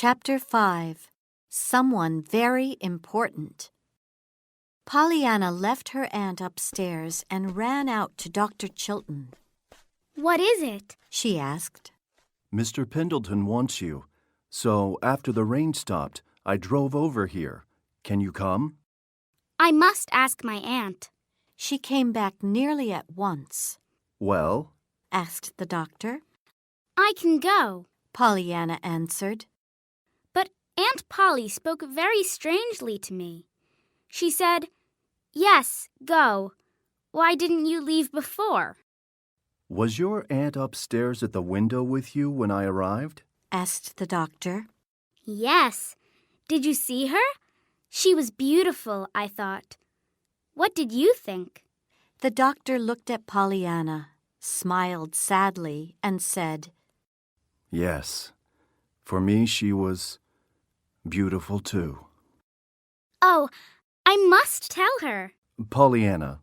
Chapter 5. Someone Very Important. Pollyanna left her aunt upstairs and ran out to Dr. Chilton. "What is it?" she asked. Mr. Pendleton wants you. So after the rain stopped, I drove over here. Can you come? "I must ask my aunt." She came back nearly at once. Well? Asked the doctor. "I can go," Pollyanna answered. "but Aunt Polly spoke very strangely to me. She said, 'Yes, go. Why didn't you leave before?'" Was your aunt upstairs at the window with you when I arrived? Asked the doctor. "Yes. Did you see her? She was beautiful, I thought. What did you think?" The doctor looked at Pollyanna, smiled sadly, and said, Yes. For me, she was beautiful too. "Oh, I must tell her." Pollyanna,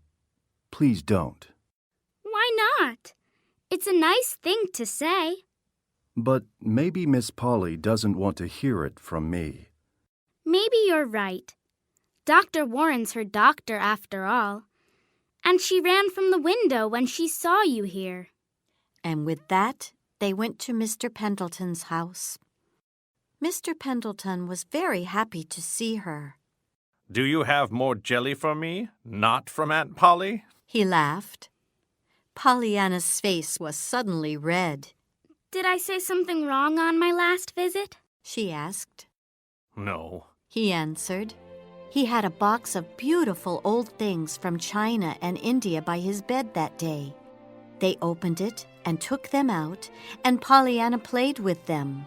please don't. "Why not? It's a nice thing to say." But maybe Miss Polly doesn't want to hear it from me. "Maybe you're right. Dr. Warren's her doctor after all. And she ran from the window when she saw you here." And with that, they went to Mr. Pendleton's house. Mr. Pendleton was very happy to see her. "Do you have more jelly for me, not from Aunt Polly?" He laughed. Pollyanna's face was suddenly red. "Did I say something wrong on my last visit?" She asked. No. He answered. He had a box of beautiful old things from China and India by his bed that day. They opened it and took them out, and Pollyanna played with them.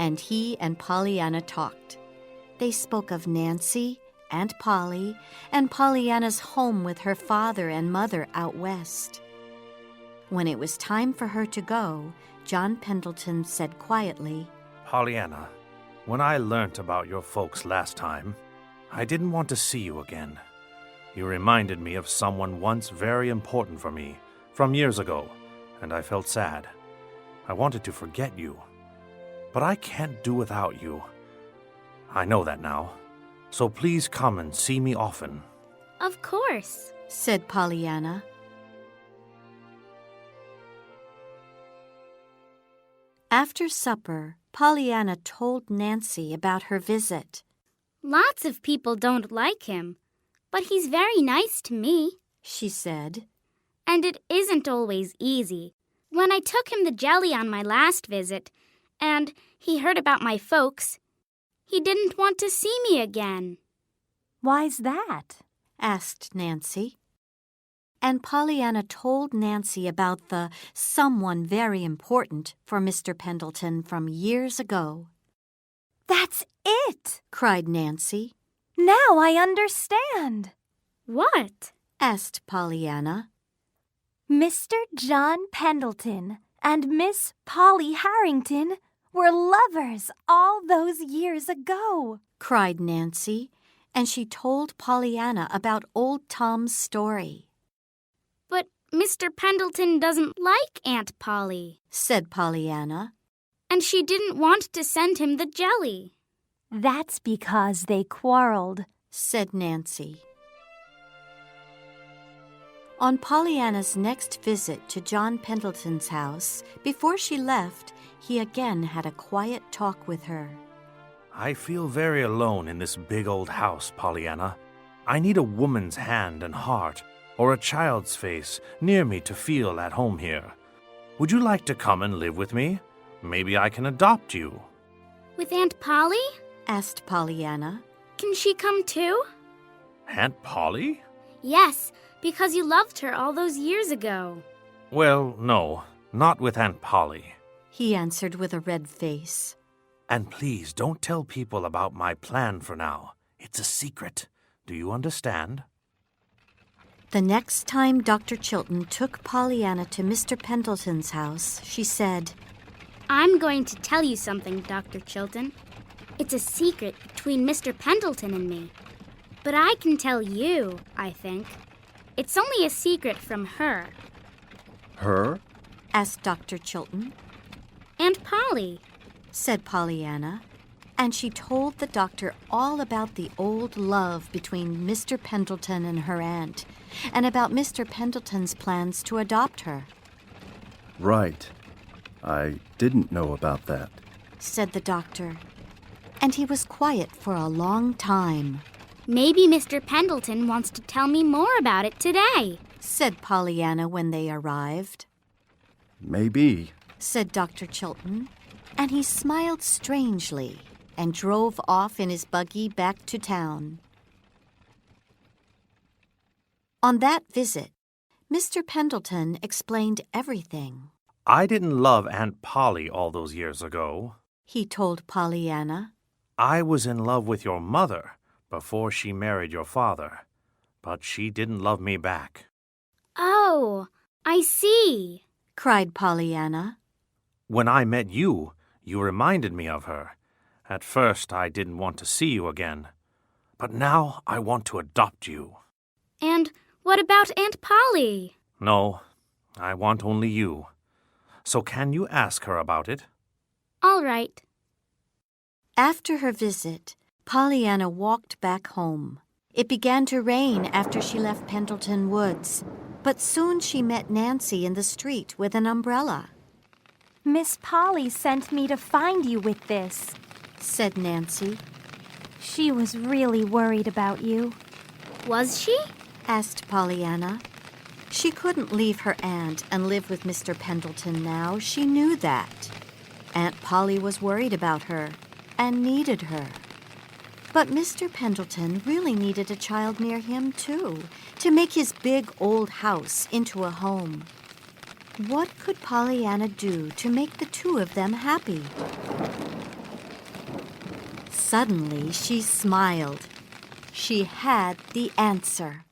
And he and Pollyanna talked. They spoke of Nancy, Aunt Polly, and Pollyanna's home with her father and mother out west. When it was time for her to go, John Pendleton said quietly, Pollyanna, when I learnt about your folks last time, I didn't want to see you again. You reminded me of someone once very important for me, from years ago, and I felt sad. I wanted to forget you. But I can't do without you. I know that now. So please come and see me often. "Of course," said Pollyanna. After supper, Pollyanna told Nancy about her visit. "Lots of people don't like him, but he's very nice to me," she said. "And it isn't always easy. When I took him the jelly on my last visit, and he heard about my folks, he didn't want to see me again." "Why's that?" asked Nancy. And Pollyanna told Nancy about the someone very important for Mr. Pendleton from years ago. "That's it!" cried Nancy. "Now I understand." "What?" asked Pollyanna. Mr. John Pendleton and Miss Polly Harrington were lovers all those years ago, cried Nancy, and she told Pollyanna about old Tom's story. "But Mr. Pendleton doesn't like Aunt Polly," said Pollyanna. "and she didn't want to send him the jelly." "That's because they quarreled," said Nancy. On Pollyanna's next visit to John Pendleton's house, before she left, he again had a quiet talk with her. I feel very alone in this big old house, Pollyanna. I need a woman's hand and heart, or a child's face, near me to feel at home here. Would you like to come and live with me? Maybe I can adopt you." "With Aunt Polly?" asked Pollyanna. "Can she come too?" Aunt Polly? "Yes, because you loved her all those years ago." Well, no, not with Aunt Polly. He answered with a red face. And please don't tell people about my plan for now. It's a secret. Do you understand? The next time Dr. Chilton took Pollyanna to Mr. Pendleton's house, she said, "I'm going to tell you something, Dr. Chilton. It's a secret between Mr. Pendleton and me. But I can tell you, I think. It's only a secret from her." Her? asked Dr. Chilton. "Aunt Polly," said Pollyanna. and she told the doctor all about the old love between Mr. Pendleton and her aunt, and about Mr. Pendleton's plans to adopt her. Right. I didn't know about that, said the doctor, and he was quiet for a long time. Maybe Mr. Pendleton wants to tell me more about it today, said Pollyanna when they arrived. Maybe, said Dr. Chilton, and he smiled strangely and drove off in his buggy back to town. On that visit, Mr. Pendleton explained everything. I didn't love Aunt Polly all those years ago, he told Pollyanna. I was in love with your mother before she married your father, but she didn't love me back. Oh, I see, cried Pollyanna. When I met you, you reminded me of her. At first, I didn't want to see you again, but now I want to adopt you. And what about Aunt Polly? No, I want only you. So can you ask her about it? All right. After her visit, Pollyanna walked back home. It began to rain after she left Pendleton Woods, but soon she met Nancy in the street with an umbrella. Miss Polly sent me to find you with this, said Nancy. She was really worried about you. Was she? asked Pollyanna. She couldn't leave her aunt and live with Mr. Pendleton now. She knew that. Aunt Polly was worried about her and needed her. But Mr. Pendleton really needed a child near him, too, to make his big old house into a home. What could Pollyanna do to make the two of them happy? Suddenly, she smiled. She had the answer.